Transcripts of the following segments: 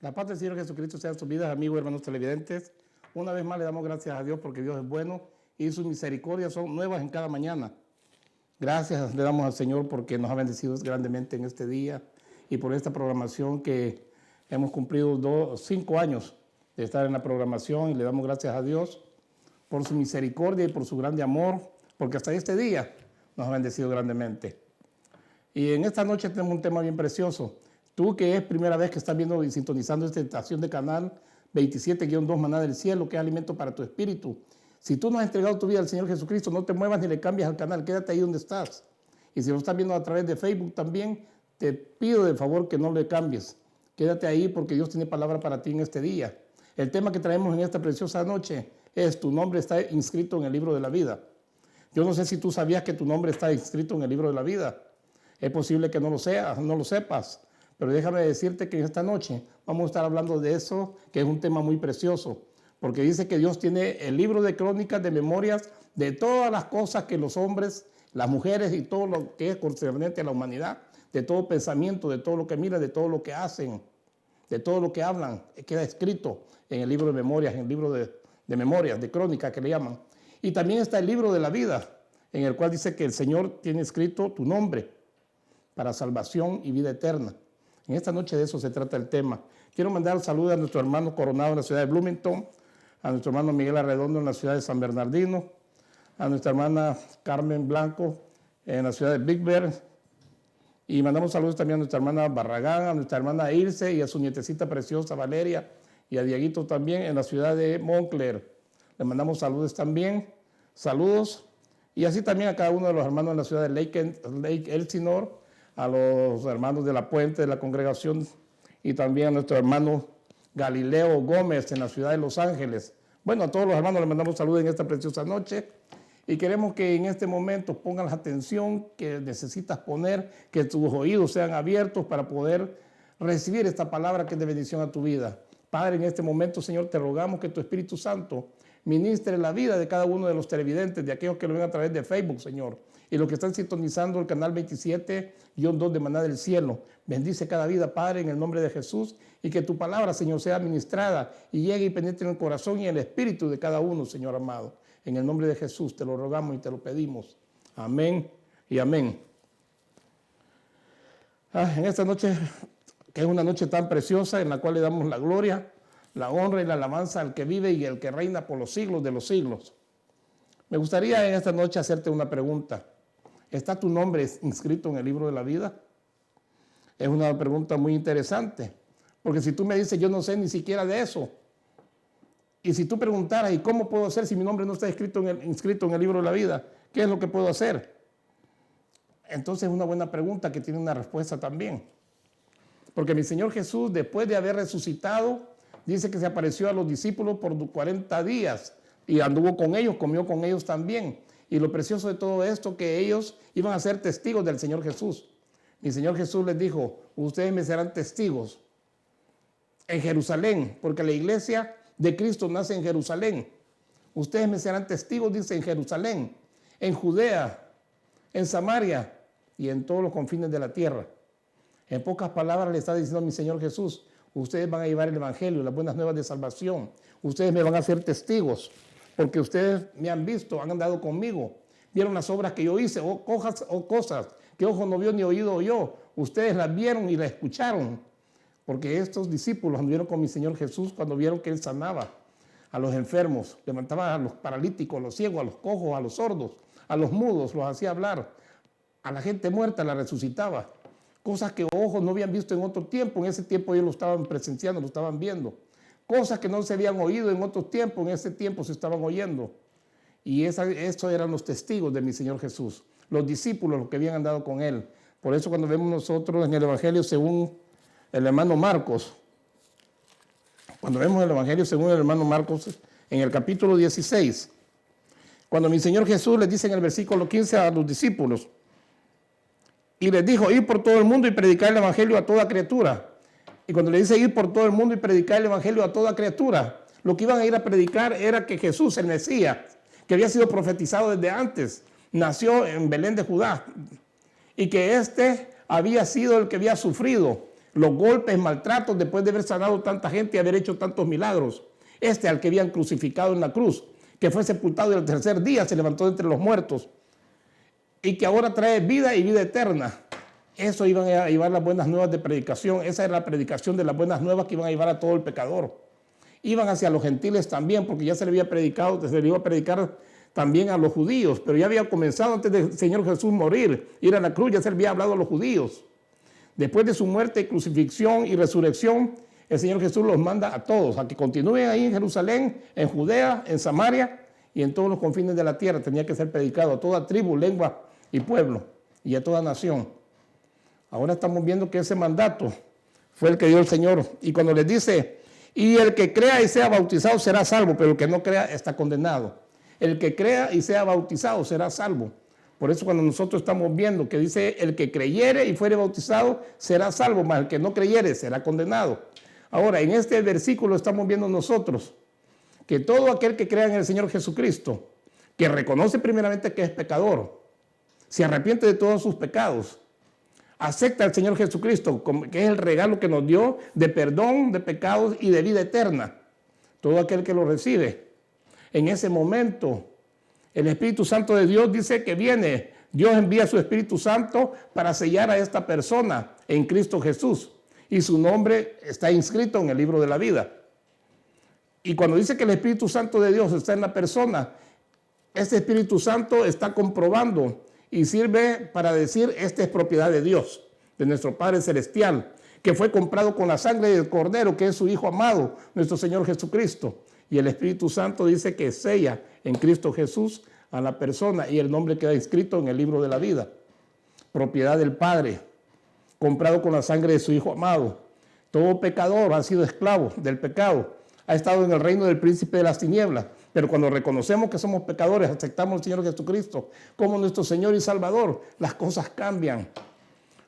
La paz del Señor Jesucristo sea en sus vidas, amigos y hermanos televidentes. Una vez más le damos gracias a Dios porque Dios es bueno y sus misericordias son nuevas en cada mañana. Gracias le damos al Señor porque nos ha bendecido grandemente en este día y por esta programación que hemos cumplido 5 años de estar en la programación, y le damos gracias a Dios por su misericordia y por su grande amor, porque hasta este día nos ha bendecido grandemente. Y en esta noche tenemos un tema bien precioso. Tú que es primera vez que estás viendo y sintonizando esta estación de canal 27-2 Maná del Cielo, que es alimento para tu espíritu. Si tú no has entregado tu vida al Señor Jesucristo, no te muevas ni le cambies al canal, quédate ahí donde estás. Y si lo estás viendo a través de Facebook también, te pido de favor que no le cambies. Quédate ahí porque Dios tiene palabra para ti en este día. El tema que traemos en esta preciosa noche es: tu nombre está inscrito en el libro de la vida. Yo no sé si tú sabías que tu nombre está inscrito en el libro de la vida. Es posible que no lo sepas, pero déjame decirte que esta noche vamos a estar hablando de eso, que es un tema muy precioso, porque dice que Dios tiene el libro de crónicas, de memorias, de todas las cosas que los hombres, las mujeres y todo lo que es concerniente a la humanidad, de todo pensamiento, de todo lo que miran, de todo lo que hacen, de todo lo que hablan, queda escrito en el libro de memorias, en el libro de memorias, de crónicas que le llaman. Y también está el libro de la vida, en el cual dice que el Señor tiene escrito tu nombre para salvación y vida eterna. En esta noche de eso se trata el tema. Quiero mandar saludos a nuestro hermano Coronado en la ciudad de Bloomington, a nuestro hermano Miguel Arredondo en la ciudad de San Bernardino, a nuestra hermana Carmen Blanco en la ciudad de Big Bear, y mandamos saludos también a nuestra hermana Barragán, a nuestra hermana Ilse y a su nietecita preciosa Valeria, y a Dieguito también en la ciudad de Montclair. Le mandamos saludos también, saludos, y así también a cada uno de los hermanos en la ciudad de Lake Elsinore, a los hermanos de la Puente de la congregación, y también a nuestro hermano Galileo Gómez en la ciudad de Los Ángeles. Bueno, a todos los hermanos les mandamos saludos en esta preciosa noche, y queremos que en este momento pongan la atención que necesitas poner, que tus oídos sean abiertos para poder recibir esta palabra que es de bendición a tu vida. Padre, en este momento, Señor, te rogamos que tu Espíritu Santo ministre la vida de cada uno de los televidentes, de aquellos que lo ven a través de Facebook, Señor, y los que están sintonizando el canal 27-2 de Maná del Cielo. Bendice cada vida, Padre, en el nombre de Jesús, y que tu palabra, Señor, sea ministrada y llegue y penetre en el corazón y en el espíritu de cada uno, Señor amado. En el nombre de Jesús te lo rogamos y te lo pedimos. Amén y amén. En esta noche, que es una noche tan preciosa, en la cual le damos la gloria, la honra y la alabanza al que vive y al que reina por los siglos de los siglos. Me gustaría en esta noche hacerte una pregunta. ¿Está tu nombre inscrito en el libro de la vida? Es una pregunta muy interesante, porque si tú me dices, yo no sé ni siquiera de eso, y si tú preguntaras, ¿y cómo puedo hacer si mi nombre no está inscrito en el libro de la vida? ¿Qué es lo que puedo hacer? Entonces es una buena pregunta que tiene una respuesta también. Porque mi Señor Jesús, después de haber resucitado, dice que se apareció a los discípulos por 40 días y anduvo con ellos, comió con ellos también. Y lo precioso de todo esto, que ellos iban a ser testigos del Señor Jesús. Mi Señor Jesús les dijo, ustedes me serán testigos en Jerusalén, porque la iglesia de Cristo nace en Jerusalén. Ustedes me serán testigos, dice, en Jerusalén, en Judea, en Samaria y en todos los confines de la tierra. En pocas palabras le está diciendo mi Señor Jesús, ustedes van a llevar el evangelio, las buenas nuevas de salvación. Ustedes me van a ser testigos, porque ustedes me han visto, han andado conmigo, vieron las obras que yo hice, o cosas que ojo no vio ni oído oyó. Ustedes las vieron y las escucharon, porque estos discípulos anduvieron con mi Señor Jesús cuando vieron que Él sanaba a los enfermos, levantaba a los paralíticos, a los ciegos, a los cojos, a los sordos, a los mudos, los hacía hablar, a la gente muerta la resucitaba. Cosas que ojos no habían visto en otro tiempo, en ese tiempo ellos lo estaban presenciando, lo estaban viendo. Cosas que no se habían oído en otro tiempo, en ese tiempo se estaban oyendo. Y estos eran los testigos de mi Señor Jesús, los discípulos, los que habían andado con Él. Por eso cuando vemos nosotros en el Evangelio según el hermano Marcos, cuando vemos el Evangelio según el hermano Marcos, en el capítulo 16, cuando mi Señor Jesús les dice en el versículo 15 a los discípulos, y les dijo, ir por todo el mundo y predicar el evangelio a toda criatura. Y cuando le dice ir por todo el mundo y predicar el evangelio a toda criatura, lo que iban a ir a predicar era que Jesús, el Mesías, que había sido profetizado desde antes, nació en Belén de Judá, y que había sido el que había sufrido los golpes, maltratos, después de haber sanado tanta gente y haber hecho tantos milagros. Al que habían crucificado en la cruz, que fue sepultado y al tercer día se levantó de entre los muertos y que ahora trae vida y vida eterna. Eso iban a llevar las buenas nuevas de predicación. Esa era la predicación de las buenas nuevas que iban a llevar a todo el pecador. Iban hacia los gentiles también, porque ya se le había predicado, se le iba a predicar también a los judíos, pero ya había comenzado antes del Señor Jesús morir, ir a la cruz, ya se le había hablado a los judíos. Después de su muerte, crucifixión y resurrección, el Señor Jesús los manda a todos, a que continúen ahí en Jerusalén, en Judea, en Samaria y en todos los confines de la tierra. Tenía que ser predicado a toda tribu, lengua y pueblo y a toda nación. Ahora estamos viendo que ese mandato fue el que dio el Señor. Y cuando les dice, y el que crea y sea bautizado será salvo, pero el que no crea está condenado. El que crea y sea bautizado será salvo. Por eso cuando nosotros estamos viendo que dice, el que creyere y fuere bautizado será salvo, mas el que no creyere será condenado. Ahora, en este versículo estamos viendo nosotros que todo aquel que crea en el Señor Jesucristo, que reconoce primeramente que es pecador, se arrepiente de todos sus pecados, acepta al Señor Jesucristo, que es el regalo que nos dio de perdón de pecados y de vida eterna. Todo aquel que lo recibe. En ese momento, el Espíritu Santo de Dios dice que viene. Dios envía a su Espíritu Santo para sellar a esta persona en Cristo Jesús. Y su nombre está inscrito en el libro de la vida. Y cuando dice que el Espíritu Santo de Dios está en la persona, este Espíritu Santo está comprobando y sirve para decir, esta es propiedad de Dios, de nuestro Padre Celestial, que fue comprado con la sangre del Cordero, que es su Hijo amado, nuestro Señor Jesucristo. Y el Espíritu Santo dice que sella en Cristo Jesús a la persona y el nombre queda inscrito en el libro de la vida. Propiedad del Padre, comprado con la sangre de su Hijo amado. Todo pecador ha sido esclavo del pecado, ha estado en el reino del príncipe de las tinieblas. Pero cuando reconocemos que somos pecadores, aceptamos al Señor Jesucristo como nuestro Señor y Salvador, las cosas cambian.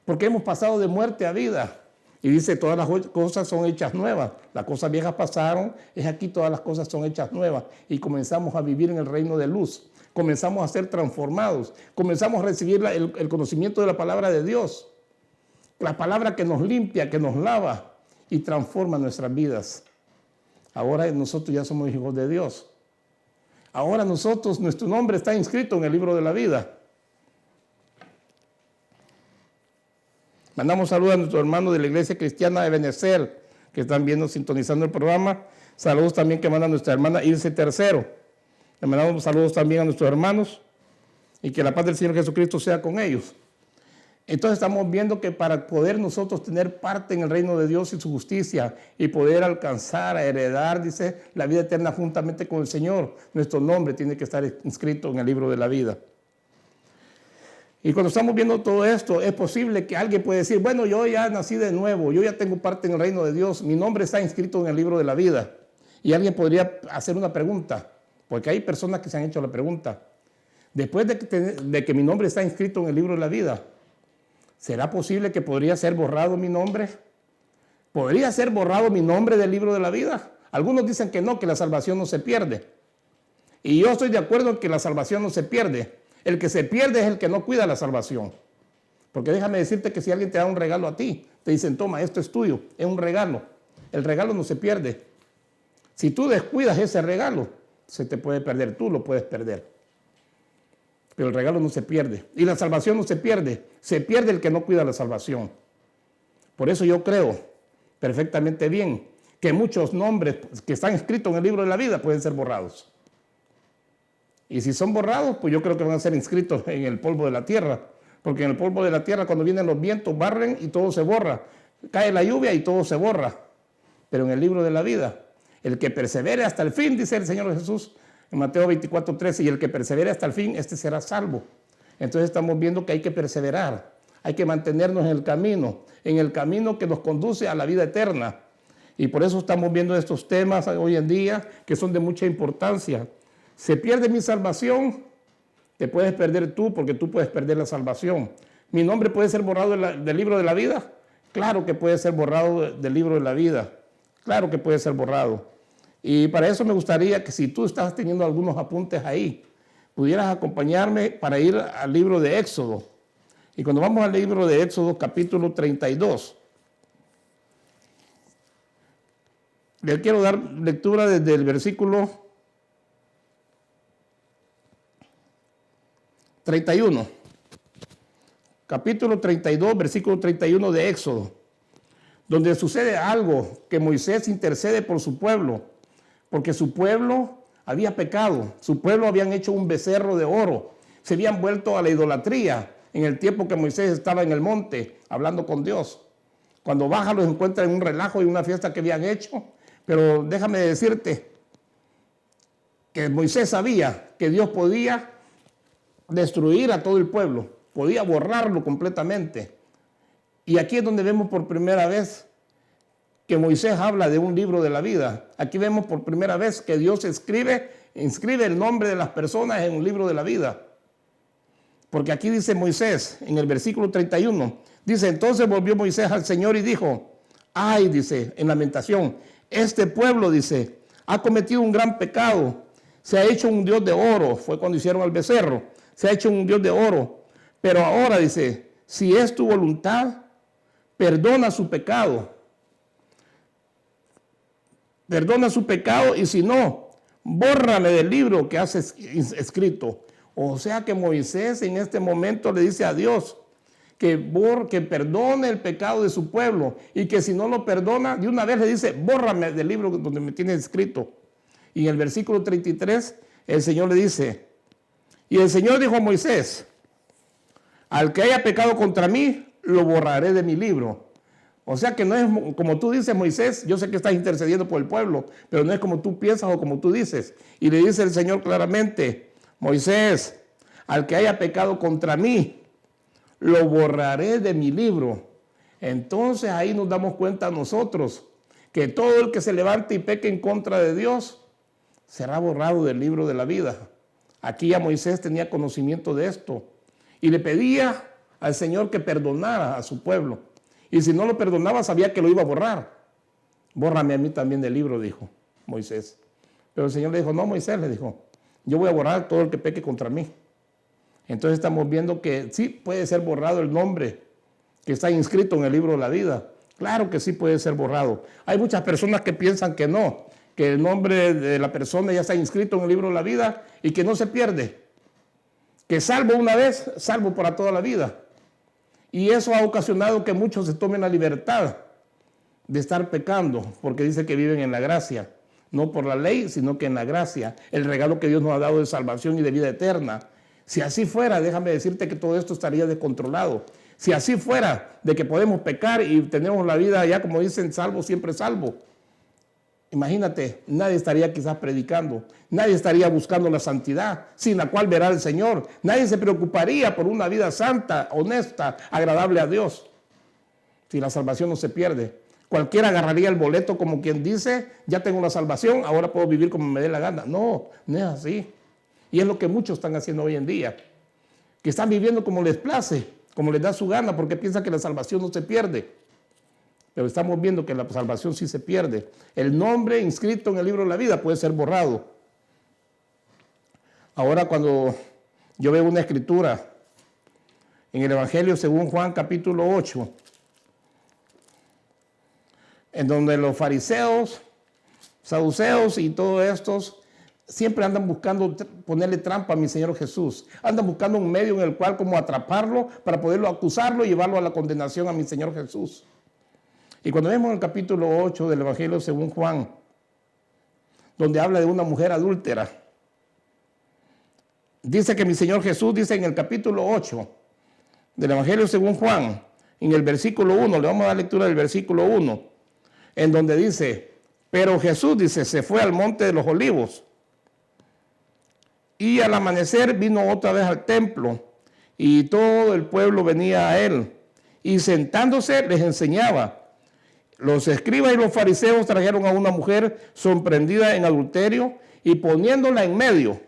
Porque hemos pasado de muerte a vida. Y dice, todas las cosas son hechas nuevas. Las cosas viejas pasaron, es aquí todas las cosas son hechas nuevas. Y comenzamos a vivir en el reino de luz. Comenzamos a ser transformados. Comenzamos a recibir el conocimiento de la palabra de Dios. La palabra que nos limpia, que nos lava y transforma nuestras vidas. Ahora nosotros ya somos hijos de Dios. Ahora nosotros, nuestro nombre está inscrito en el libro de la vida. Mandamos saludos a nuestros hermanos de la Iglesia Cristiana de Benecer, que están viendo, sintonizando el programa. Saludos también que manda nuestra hermana Ilse Tercero. Le mandamos saludos también a nuestros hermanos y que la paz del Señor Jesucristo sea con ellos. Entonces estamos viendo que para poder nosotros tener parte en el reino de Dios y su justicia y poder alcanzar a heredar, dice, la vida eterna juntamente con el Señor, nuestro nombre tiene que estar inscrito en el libro de la vida. Y cuando estamos viendo todo esto, es posible que alguien pueda decir, bueno, yo ya nací de nuevo, yo ya tengo parte en el reino de Dios, mi nombre está inscrito en el libro de la vida. Y alguien podría hacer una pregunta, porque hay personas que se han hecho la pregunta, después de que mi nombre está inscrito en el libro de la vida, ¿será posible que podría ser borrado mi nombre? ¿Podría ser borrado mi nombre del libro de la vida? Algunos dicen que no, que la salvación no se pierde. Y yo estoy de acuerdo en que la salvación no se pierde. El que se pierde es el que no cuida la salvación. Porque déjame decirte que si alguien te da un regalo a ti, te dicen, toma, esto es tuyo, es un regalo. El regalo no se pierde. Si tú descuidas ese regalo, se te puede perder, tú lo puedes perder. Pero el regalo no se pierde. Y la salvación no se pierde. Se pierde el que no cuida la salvación. Por eso yo creo perfectamente bien que muchos nombres que están escritos en el libro de la vida pueden ser borrados. Y si son borrados, pues yo creo que van a ser inscritos en el polvo de la tierra. Porque en el polvo de la tierra, cuando vienen los vientos, barren y todo se borra. Cae la lluvia y todo se borra. Pero en el libro de la vida, el que persevere hasta el fin, dice el Señor Jesús, en Mateo 24:13, y el que persevere hasta el fin, este será salvo. Entonces estamos viendo que hay que perseverar, hay que mantenernos en el camino que nos conduce a la vida eterna. Y por eso estamos viendo estos temas hoy en día que son de mucha importancia. ¿Se pierde mi salvación? Te puedes perder tú, porque tú puedes perder la salvación. ¿Mi nombre puede ser borrado del libro de la vida? Claro que puede ser borrado del libro de la vida. Claro que puede ser borrado. Y para eso me gustaría que si tú estás teniendo algunos apuntes ahí, pudieras acompañarme para ir al libro de Éxodo. Y cuando vamos al libro de Éxodo, capítulo 32, Le quiero dar lectura desde el versículo 31. Capítulo 32, versículo 31 de Éxodo, donde sucede algo, que Moisés intercede por su pueblo, porque su pueblo había pecado, su pueblo habían hecho un becerro de oro, se habían vuelto a la idolatría en el tiempo que Moisés estaba en el monte hablando con Dios. Cuando baja los encuentra en un relajo y una fiesta que habían hecho, pero déjame decirte que Moisés sabía que Dios podía destruir a todo el pueblo, podía borrarlo completamente. Y aquí es donde vemos por primera vez que Moisés habla de un libro de la vida. Aquí vemos por primera vez que Dios inscribe el nombre de las personas en un libro de la vida. Porque aquí dice Moisés, en el versículo 31, dice, entonces volvió Moisés al Señor y dijo, ay, dice, en lamentación, este pueblo, dice, ha cometido un gran pecado, se ha hecho un Dios de oro, fue cuando hicieron al becerro, se ha hecho un Dios de oro, pero ahora, dice, si es tu voluntad, perdona su pecado, y si no, bórrame del libro que has escrito. O sea que Moisés en este momento le dice a Dios que perdone el pecado de su pueblo y que si no lo perdona, de una vez le dice, bórrame del libro donde me tienes escrito. Y en el versículo 33, el Señor le dice, y el Señor dijo a Moisés, al que haya pecado contra mí, lo borraré de mi libro. O sea que no es como tú dices, Moisés, yo sé que estás intercediendo por el pueblo, pero no es como tú piensas o como tú dices. Y le dice el Señor claramente, Moisés, al que haya pecado contra mí, lo borraré de mi libro. Entonces ahí nos damos cuenta nosotros que todo el que se levante y peque en contra de Dios será borrado del libro de la vida. Aquí ya Moisés tenía conocimiento de esto y le pedía al Señor que perdonara a su pueblo. Y si no lo perdonaba, sabía que lo iba a borrar. Bórrame a mí también del libro, dijo Moisés. Pero el Señor le dijo, no, Moisés, le dijo, yo voy a borrar todo el que peque contra mí. Entonces estamos viendo que sí puede ser borrado el nombre que está inscrito en el libro de la vida. Claro que sí puede ser borrado. Hay muchas personas que piensan que no, que el nombre de la persona ya está inscrito en el libro de la vida y que no se pierde. Que salvo una vez, salvo para toda la vida. Y eso ha ocasionado que muchos se tomen la libertad de estar pecando, porque dice que viven en la gracia. No por la ley, sino que en la gracia. El regalo que Dios nos ha dado de salvación y de vida eterna. Si así fuera, déjame decirte que todo esto estaría descontrolado. Si así fuera, de que podemos pecar y tenemos la vida ya, como dicen, salvo, siempre salvo. Imagínate, nadie estaría quizás predicando, nadie estaría buscando la santidad, sin la cual verá el Señor. Nadie se preocuparía por una vida santa, honesta, agradable a Dios. Si la salvación no se pierde. Cualquiera agarraría el boleto como quien dice, ya tengo la salvación, ahora puedo vivir como me dé la gana. No, no es así. Y es lo que muchos están haciendo hoy en día. Que están viviendo como les place, como les da su gana, porque piensan que la salvación no se pierde. Pero estamos viendo que la salvación sí se pierde. El nombre inscrito en el libro de la vida puede ser borrado. Ahora cuando yo veo una escritura en el Evangelio según Juan capítulo 8, en donde los fariseos, saduceos y todos estos siempre andan buscando ponerle trampa a mi Señor Jesús. Andan buscando un medio en el cual como atraparlo para poderlo acusarlo y llevarlo a la condenación a mi Señor Jesús. Y cuando vemos el capítulo 8 del Evangelio según Juan, donde habla de una mujer adúltera, dice que mi Señor Jesús dice en el capítulo 8 del Evangelio según Juan, en el versículo 1, le vamos a dar lectura del versículo 1, en donde dice, pero Jesús, dice, se fue al monte de los olivos y al amanecer vino otra vez al templo y todo el pueblo venía a él y sentándose les enseñaba. Los escribas y los fariseos trajeron a una mujer sorprendida en adulterio y poniéndola en medio,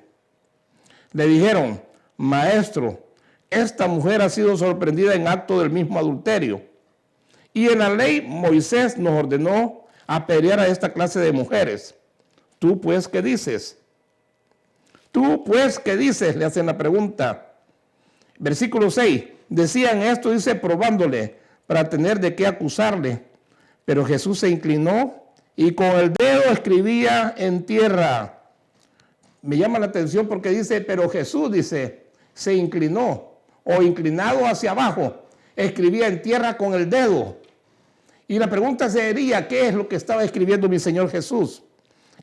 le dijeron, maestro, esta mujer ha sido sorprendida en acto del mismo adulterio. Y en la ley Moisés nos ordenó apedrear a esta clase de mujeres. ¿Tú pues qué dices? ¿Tú pues qué dices? Le hacen la pregunta. Versículo 6. Decían esto, dice, probándole, para tener de qué acusarle. Pero Jesús se inclinó y con el dedo escribía en tierra. Me llama la atención porque dice, pero Jesús, dice, se inclinó o inclinado hacia abajo, escribía en tierra con el dedo. Y la pregunta sería, ¿qué es lo que estaba escribiendo mi Señor Jesús?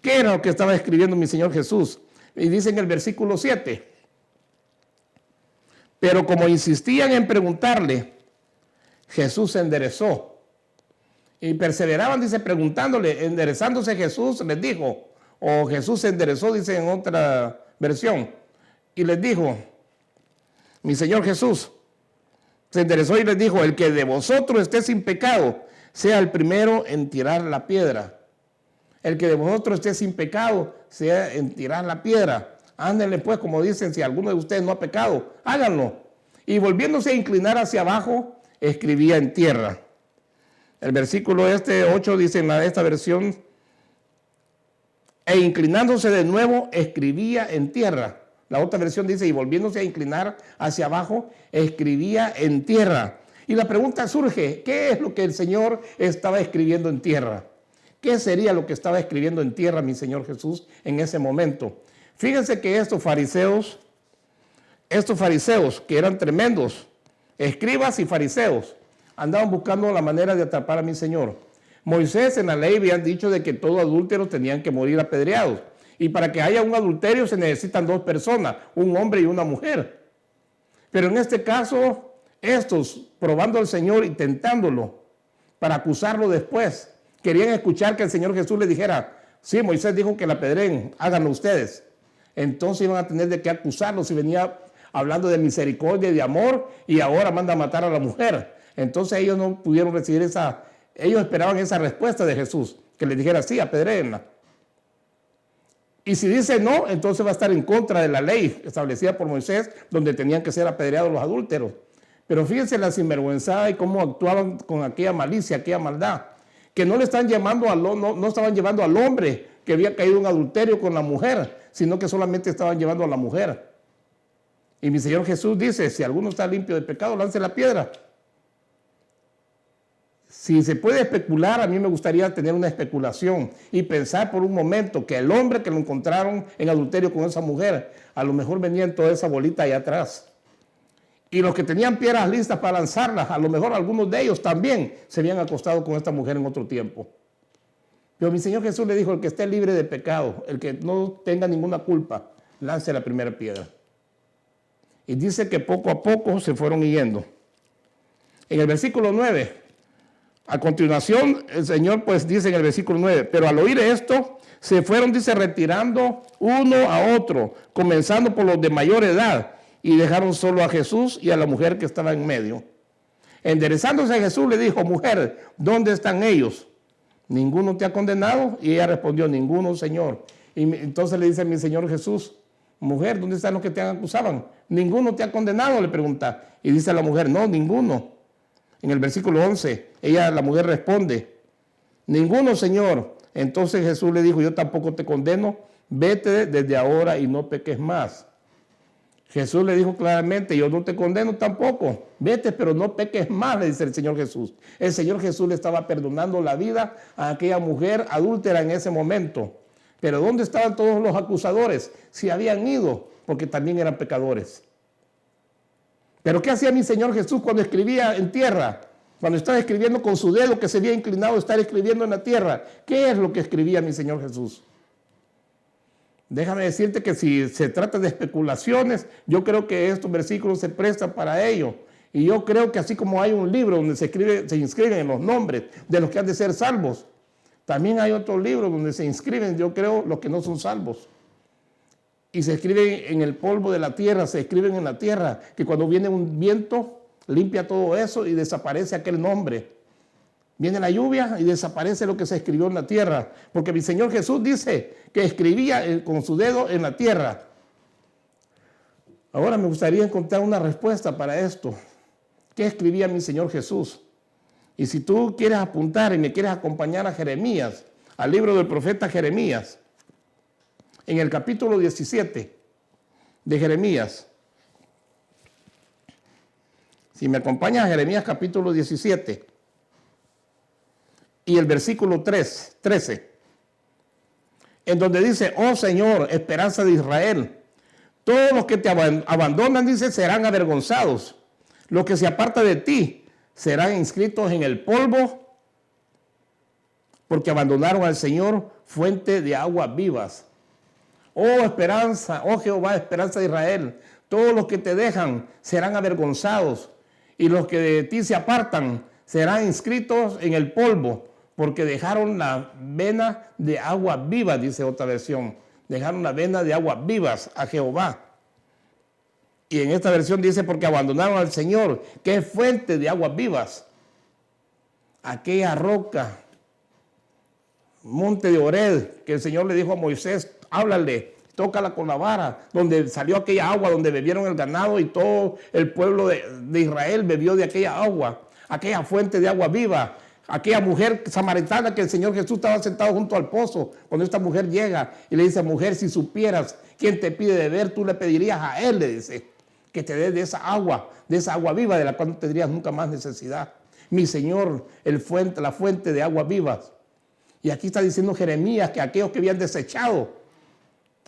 ¿Qué era lo que estaba escribiendo mi Señor Jesús? Y dice en el versículo 7, pero como insistían en preguntarle, Jesús se enderezó. Y perseveraban, dice, preguntándole, enderezándose Jesús, les dijo, o Jesús se enderezó, dice en otra versión, y les dijo, mi Señor Jesús se enderezó y les dijo, el que de vosotros esté sin pecado, sea el primero en tirar la piedra. El que de vosotros esté sin pecado, sea en tirar la piedra. Ándenle pues, como dicen, si alguno de ustedes no ha pecado, háganlo. Y volviéndose a inclinar hacia abajo, escribía en tierra. El versículo 8 dice en esta versión, e inclinándose de nuevo, escribía en tierra. La otra versión dice, y volviéndose a inclinar hacia abajo, escribía en tierra. Y la pregunta surge, ¿qué es lo que el Señor estaba escribiendo en tierra? ¿Qué sería lo que estaba escribiendo en tierra mi Señor Jesús en ese momento? Fíjense que estos fariseos que eran tremendos, escribas y fariseos, andaban buscando la manera de atrapar a mi Señor. Moisés en la ley habían dicho de que todo adúltero tenían que morir apedreados. Y para que haya un adulterio se necesitan dos personas, un hombre y una mujer. Pero en este caso, estos, probando al Señor y tentándolo para acusarlo después, querían escuchar que el Señor Jesús le dijera, sí, Moisés dijo que la apedreen, háganlo ustedes. Entonces iban a tener de qué acusarlo si venía hablando de misericordia y de amor y ahora manda a matar a la mujer. Entonces ellos no pudieron recibir ellos esperaban esa respuesta de Jesús, que les dijera, sí, apedréenla. Y si dice no, entonces va a estar en contra de la ley establecida por Moisés, donde tenían que ser apedreados los adúlteros. Pero fíjense la sinvergüenzada y cómo actuaban con aquella malicia, aquella maldad, que no le están llamando no estaban llevando al hombre que había caído en adulterio con la mujer, sino que solamente estaban llevando a la mujer. Y mi Señor Jesús dice, si alguno está limpio de pecado, lance la piedra. Si se puede especular, a mí me gustaría tener una especulación y pensar por un momento que el hombre que lo encontraron en adulterio con esa mujer, a lo mejor venía en toda esa bolita allá atrás. Y los que tenían piedras listas para lanzarlas, a lo mejor algunos de ellos también se habían acostado con esta mujer en otro tiempo. Pero mi Señor Jesús le dijo, el que esté libre de pecado, el que no tenga ninguna culpa, lance la primera piedra. Y dice que poco a poco se fueron yendo. En el versículo 9, a continuación, el Señor pues dice en el versículo 9, pero al oír esto, se fueron, dice, retirando uno a otro, comenzando por los de mayor edad, y dejaron solo a Jesús y a la mujer que estaba en medio. Enderezándose a Jesús le dijo, mujer, ¿dónde están ellos? ¿Ninguno te ha condenado? Y ella respondió, ninguno, Señor. Y entonces le dice mi Señor Jesús, mujer, ¿dónde están los que te acusaban? ¿Ninguno te ha condenado? Le pregunta. Y dice la mujer, no, ninguno. En el versículo 11, la mujer responde, ninguno, Señor. Entonces Jesús le dijo, yo tampoco te condeno, vete desde ahora y no peques más. Jesús le dijo claramente, yo no te condeno tampoco, vete pero no peques más, le dice el Señor Jesús. El Señor Jesús le estaba perdonando la vida a aquella mujer adúltera en ese momento. Pero ¿dónde estaban todos los acusadores? Si habían ido, porque también eran pecadores. Pero ¿qué hacía mi Señor Jesús cuando escribía en tierra? Cuando estaba escribiendo con su dedo que se había inclinado a estar escribiendo en la tierra. ¿Qué es lo que escribía mi Señor Jesús? Déjame decirte que si se trata de especulaciones, yo creo que estos versículos se prestan para ello. Y yo creo que así como hay un libro donde se inscriben los nombres de los que han de ser salvos, también hay otro libro donde se inscriben, yo creo, los que no son salvos. Y se escriben en el polvo de la tierra, se escriben en la tierra, que cuando viene un viento limpia todo eso y desaparece aquel nombre. Viene la lluvia y desaparece lo que se escribió en la tierra. Porque mi Señor Jesús dice que escribía con su dedo en la tierra. Ahora me gustaría encontrar una respuesta para esto. ¿Qué escribía mi Señor Jesús? Y si tú quieres apuntar y me quieres acompañar a Jeremías, al libro del profeta Jeremías, en el capítulo 17 de Jeremías. Si me acompañas a Jeremías capítulo 17. y el versículo 13, en donde dice, oh Señor, esperanza de Israel, todos los que te abandonan, dice, serán avergonzados. Los que se apartan de ti serán inscritos en el polvo, porque abandonaron al Señor, fuente de aguas vivas. Oh esperanza, oh Jehová, esperanza de Israel, todos los que te dejan serán avergonzados, y los que de ti se apartan serán inscritos en el polvo, porque dejaron la vena de aguas vivas, dice otra versión. Dejaron la vena de aguas vivas a Jehová. Y en esta versión dice, porque abandonaron al Señor, que es fuente de aguas vivas. Aquella roca, monte de Oreb, que el Señor le dijo a Moisés, háblale, tócala con la vara, donde salió aquella agua, donde bebieron el ganado y todo el pueblo de Israel bebió de aquella agua, aquella fuente de agua viva. Aquella mujer samaritana que el Señor Jesús estaba sentado junto al pozo, cuando esta mujer llega y le dice, mujer, si supieras quién te pide beber, tú le pedirías a él, le dice, que te dé de esa agua viva de la cual no tendrías nunca más necesidad. Mi Señor, la fuente de aguas vivas. Y aquí está diciendo Jeremías que aquellos que habían desechado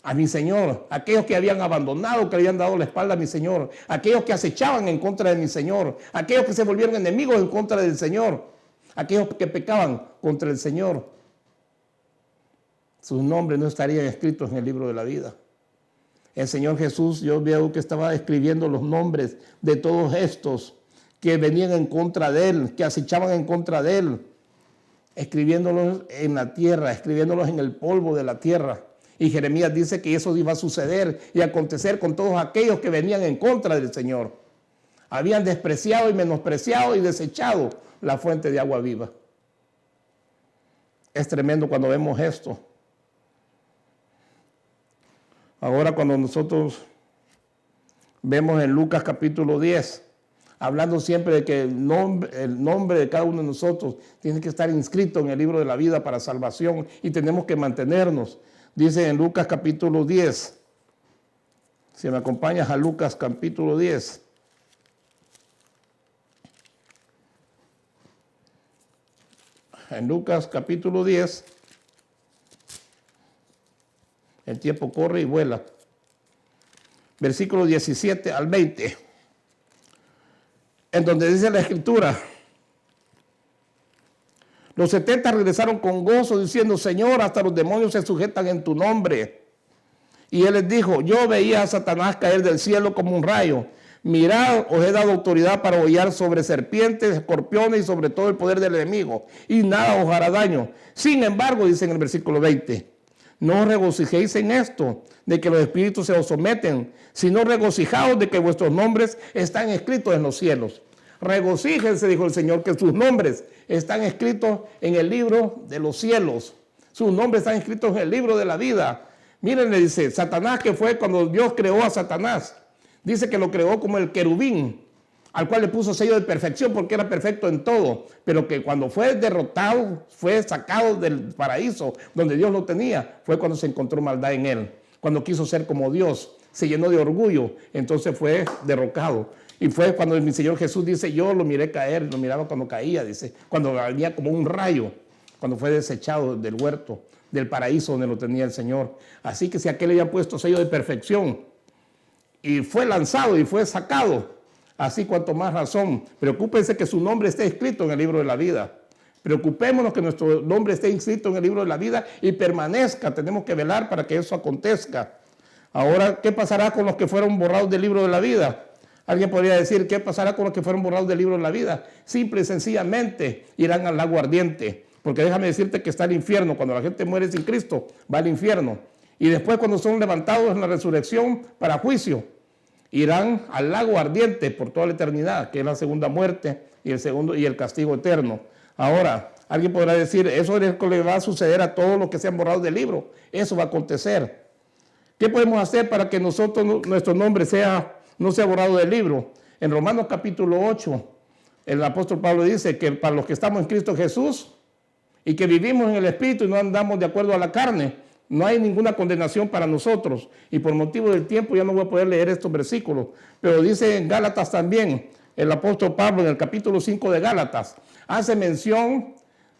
a mi Señor, aquellos que habían abandonado, que le habían dado la espalda a mi Señor, aquellos que acechaban en contra de mi Señor, aquellos que se volvieron enemigos en contra del Señor, aquellos que pecaban contra el Señor, sus nombres no estarían escritos en el libro de la vida. El Señor Jesús, yo veo que estaba escribiendo los nombres de todos estos que venían en contra de Él, que acechaban en contra de Él, escribiéndolos en la tierra, escribiéndolos en el polvo de la tierra. Y Jeremías dice que eso iba a suceder y acontecer con todos aquellos que venían en contra del Señor. Habían despreciado y menospreciado y desechado la fuente de agua viva. Es tremendo cuando vemos esto. Ahora cuando nosotros vemos en Lucas capítulo 10, hablando siempre de que el nombre de cada uno de nosotros tiene que estar inscrito en el libro de la vida para salvación y tenemos que mantenernos. Dice en Lucas capítulo 10, si me acompañas a Lucas capítulo 10. En Lucas capítulo 10, el tiempo corre y vuela. Versículo 17 al 20, en donde dice la Escritura, los 70 regresaron con gozo diciendo, Señor, hasta los demonios se sujetan en tu nombre. Y él les dijo, yo veía a Satanás caer del cielo como un rayo. Mirad, os he dado autoridad para hollar sobre serpientes, escorpiones y sobre todo el poder del enemigo, y nada os hará daño. Sin embargo, dice en el versículo 20, no os regocijéis en esto, de que los espíritus se os someten, sino regocijaos de que vuestros nombres están escritos en los cielos. Regocíjense, dijo el Señor, que sus nombres están escritos en el libro de los cielos. Sus nombres están escritos en el libro de la vida. Miren, le dice, Satanás, que fue cuando Dios creó a Satanás, dice que lo creó como el querubín, al cual le puso sello de perfección porque era perfecto en todo, pero que cuando fue derrotado, fue sacado del paraíso donde Dios lo tenía, fue cuando se encontró maldad en él, cuando quiso ser como Dios, se llenó de orgullo, entonces fue derrocado. Y fue cuando mi Señor Jesús dice, yo lo miré caer, lo miraba cuando caía, dice, cuando venía como un rayo, cuando fue desechado del huerto, del paraíso donde lo tenía el Señor. Así que si aquel le había puesto sello de perfección y fue lanzado y fue sacado, así cuanto más razón, preocúpense que su nombre esté escrito en el libro de la vida. Preocupémonos que nuestro nombre esté inscrito en el libro de la vida y permanezca. Tenemos que velar para que eso acontezca. Ahora, ¿qué pasará con los que fueron borrados del libro de la vida? Alguien podría decir, ¿qué pasará con los que fueron borrados del libro de la vida? Simple y sencillamente irán al lago ardiente. Porque déjame decirte que está el infierno. Cuando la gente muere sin Cristo, va al infierno. Y después cuando son levantados en la resurrección para juicio, irán al lago ardiente por toda la eternidad, que es la segunda muerte y el castigo eterno. Ahora, alguien podrá decir, eso es lo que le va a suceder a todos los que se han borrado del libro. Eso va a acontecer. ¿Qué podemos hacer para que nuestro nombre no sea borrado del libro? En Romanos capítulo 8, el apóstol Pablo dice que para los que estamos en Cristo Jesús y que vivimos en el Espíritu y no andamos de acuerdo a la carne, no hay ninguna condenación para nosotros. Y por motivo del tiempo ya no voy a poder leer estos versículos. Pero dice en Gálatas también, el apóstol Pablo en el capítulo 5 de Gálatas, hace mención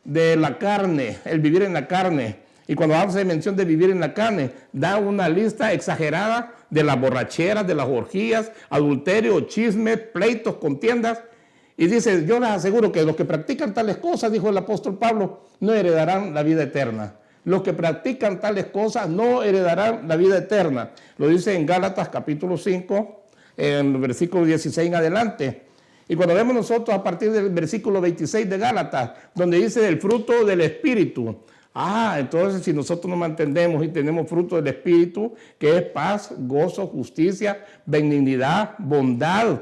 de la carne, el vivir en la carne. Y cuando hace mención de vivir en la carne, da una lista exagerada de las borracheras, de las orgías, adulterio, chismes, pleitos, contiendas. Y dice, yo les aseguro que los que practican tales cosas, dijo el apóstol Pablo, no heredarán la vida eterna. Los que practican tales cosas no heredarán la vida eterna. Lo dice en Gálatas capítulo 5, en el versículo 16 en adelante. Y cuando vemos nosotros a partir del versículo 26 de Gálatas, donde dice el fruto del Espíritu. Entonces si nosotros nos mantenemos y tenemos fruto del Espíritu, que es paz, gozo, justicia, benignidad, bondad.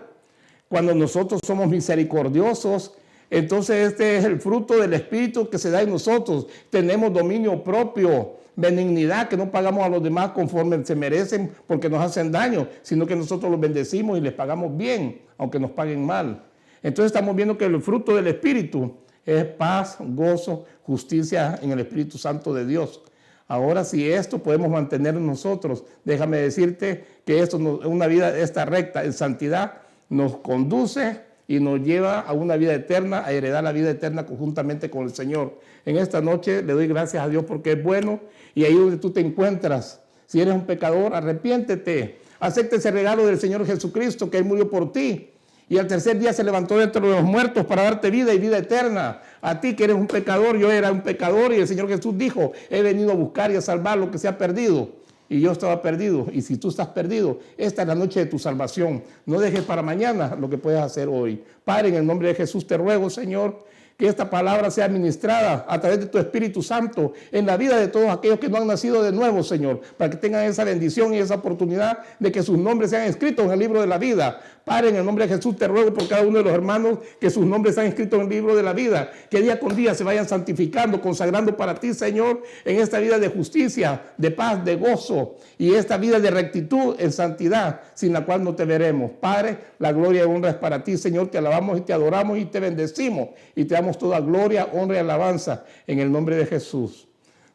Cuando nosotros somos misericordiosos, entonces este es el fruto del Espíritu que se da en nosotros. Tenemos dominio propio, benignidad, que no pagamos a los demás conforme se merecen porque nos hacen daño, sino que nosotros los bendecimos y les pagamos bien, aunque nos paguen mal. Entonces estamos viendo que el fruto del Espíritu es paz, gozo, justicia en el Espíritu Santo de Dios. Ahora, si esto podemos mantener en nosotros, déjame decirte que esto una vida esta recta en santidad nos conduce y nos lleva a una vida eterna, a heredar la vida eterna conjuntamente con el Señor. En esta noche le doy gracias a Dios porque es bueno, y ahí donde tú te encuentras, si eres un pecador, arrepiéntete, acepta ese regalo del Señor Jesucristo que Él murió por ti. Y al tercer día se levantó de entre los muertos para darte vida y vida eterna. A ti que eres un pecador, yo era un pecador y el Señor Jesús dijo, he venido a buscar y a salvar lo que se ha perdido. Y yo estaba perdido. Y si tú estás perdido, esta es la noche de tu salvación. No dejes para mañana lo que puedes hacer hoy. Padre, en el nombre de Jesús te ruego, Señor, que esta palabra sea ministrada a través de tu Espíritu Santo en la vida de todos aquellos que no han nacido de nuevo, Señor, para que tengan esa bendición y esa oportunidad de que sus nombres sean escritos en el libro de la vida. Padre, en el nombre de Jesús te ruego por cada uno de los hermanos que sus nombres sean escritos en el libro de la vida, que día con día se vayan santificando, consagrando para ti, Señor, en esta vida de justicia, de paz, de gozo y esta vida de rectitud en santidad, sin la cual no te veremos. Padre, la gloria y honra es para ti, Señor, te alabamos y te adoramos y te bendecimos y te damos toda gloria, honra y alabanza en el nombre de Jesús.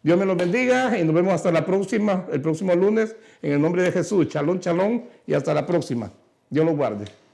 Dios me los bendiga y nos vemos hasta la próxima, el próximo lunes, en el nombre de Jesús. Shalom, shalom y hasta la próxima. Dios los guarde.